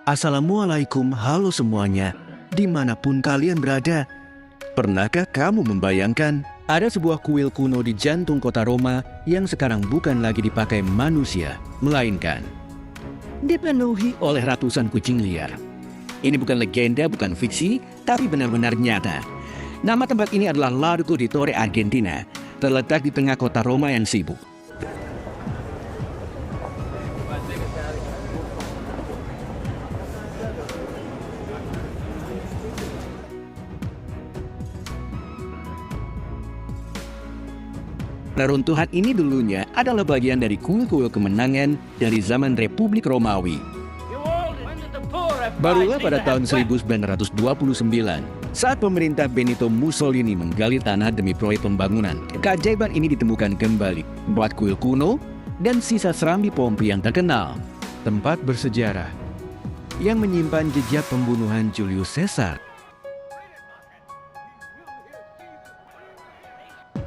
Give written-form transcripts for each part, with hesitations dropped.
Assalamualaikum, halo semuanya, dimanapun kalian berada. Pernahkah kamu membayangkan ada sebuah kuil kuno di jantung kota Roma yang sekarang bukan lagi dipakai manusia, melainkan dipenuhi oleh ratusan kucing liar? Ini bukan legenda, bukan fiksi, tapi benar-benar nyata. Nama tempat ini adalah Largo di Torre, Argentina, terletak di tengah kota Roma yang sibuk. Reruntuhan ini dulunya adalah bagian dari kuil-kuil kemenangan dari zaman Republik Romawi. Barulah pada tahun 1929, saat pemerintah Benito Mussolini menggali tanah demi proyek pembangunan, keajaiban ini ditemukan kembali. Buat kuil kuno dan sisa serambi Pompi yang terkenal. Tempat bersejarah yang menyimpan jejak pembunuhan Julius Caesar.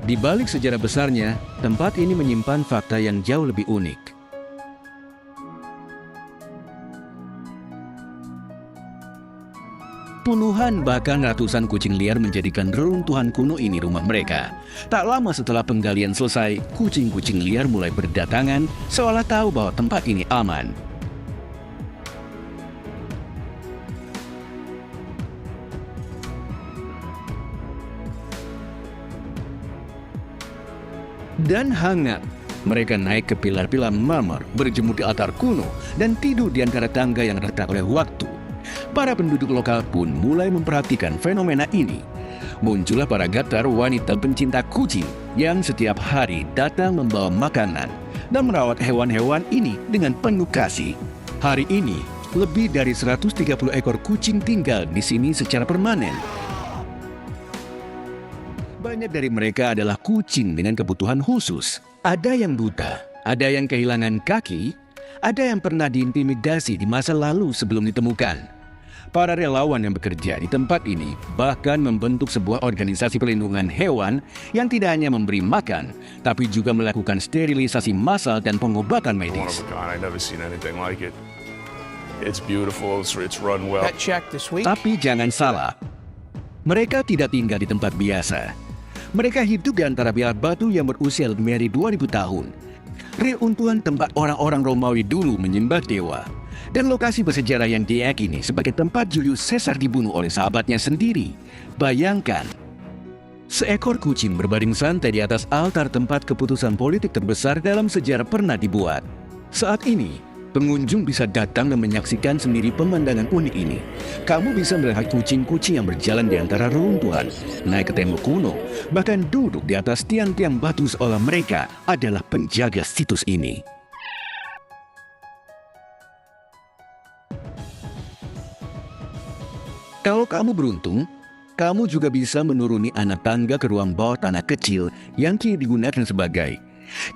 Di balik sejarah besarnya, tempat ini menyimpan fakta yang jauh lebih unik. Puluhan bahkan ratusan kucing liar menjadikan reruntuhan kuno ini rumah mereka. Tak lama setelah penggalian selesai, kucing-kucing liar mulai berdatangan seolah tahu bahwa tempat ini aman. Dan hangat, mereka naik ke pilar-pilar marmer, berjemur di altar kuno, dan tidur di antara tangga yang retak oleh waktu. Para penduduk lokal pun mulai memperhatikan fenomena ini. Muncullah para gatar wanita pencinta kucing yang setiap hari datang membawa makanan dan merawat hewan-hewan ini dengan penuh kasih. Hari ini, lebih dari 130 ekor kucing tinggal di sini secara permanen. Banyak dari mereka adalah kucing dengan kebutuhan khusus. Ada yang buta, ada yang kehilangan kaki, ada yang pernah diintimidasi di masa lalu sebelum ditemukan. Para relawan yang bekerja di tempat ini bahkan membentuk sebuah organisasi perlindungan hewan yang tidak hanya memberi makan, tapi juga melakukan sterilisasi massal dan pengobatan medis. Tapi jangan salah, mereka tidak tinggal di tempat biasa. Mereka hidup di antara biar batu yang berusia lebih dari 2000 tahun. Reruntuhan tempat orang-orang Romawi dulu menyembah dewa. Dan lokasi bersejarah yang diyakini sebagai tempat Julius Caesar dibunuh oleh sahabatnya sendiri. Bayangkan, seekor kucing berbaring santai di atas altar tempat keputusan politik terbesar dalam sejarah pernah dibuat. Saat ini, pengunjung bisa datang dan menyaksikan sendiri pemandangan unik ini. Kamu bisa melihat kucing-kucing yang berjalan di antara reruntuhan, naik ke tembok kuno, bahkan duduk di atas tiang-tiang batu seolah mereka adalah penjaga situs ini. Kalau kamu beruntung, kamu juga bisa menuruni anak tangga ke ruang bawah tanah kecil yang kini digunakan sebagai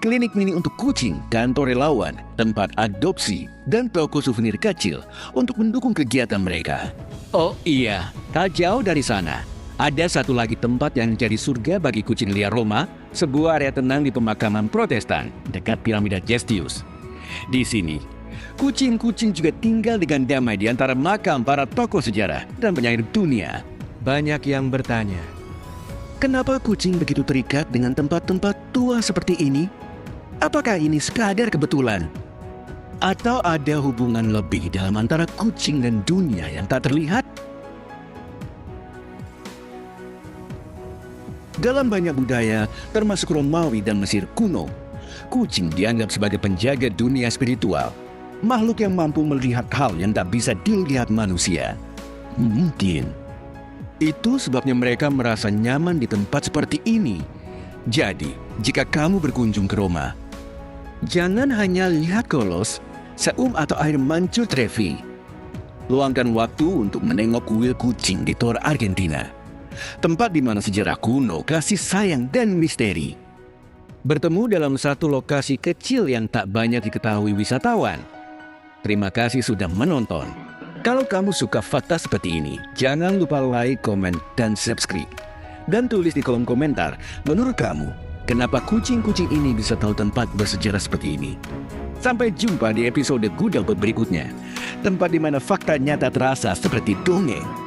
klinik mini untuk kucing, kantor relawan, tempat adopsi, dan toko souvenir kecil untuk mendukung kegiatan mereka. Oh iya, tak jauh dari sana, ada satu lagi tempat yang jadi surga bagi kucing liar Roma, sebuah area tenang di pemakaman Protestan, dekat piramida Gestius. Di sini, kucing-kucing juga tinggal dengan damai di antara makam para tokoh sejarah dan penyair dunia. Banyak yang bertanya, kenapa kucing begitu terikat dengan tempat-tempat tua seperti ini? Apakah ini sekadar kebetulan? Atau ada hubungan lebih dalam antara kucing dan dunia yang tak terlihat? Dalam banyak budaya, termasuk Romawi dan Mesir kuno, kucing dianggap sebagai penjaga dunia spiritual. Makhluk yang mampu melihat hal yang tak bisa dilihat manusia. Mungkin itu sebabnya mereka merasa nyaman di tempat seperti ini. Jadi, jika kamu berkunjung ke Roma, jangan hanya lihat Kolos, Seum atau air mancur Trevi. Luangkan waktu untuk menengok kuil kucing di Torre Argentina. Tempat di mana sejarah kuno, kasih sayang, dan misteri bertemu dalam satu lokasi kecil yang tak banyak diketahui wisatawan. Terima kasih sudah menonton. Kalau kamu suka fakta seperti ini, jangan lupa like, komen, dan subscribe. Dan tulis di kolom komentar, menurut kamu, kenapa kucing-kucing ini bisa tahu tempat bersejarah seperti ini? Sampai jumpa di episode Gudang berikutnya, tempat di mana fakta nyata terasa seperti dongeng.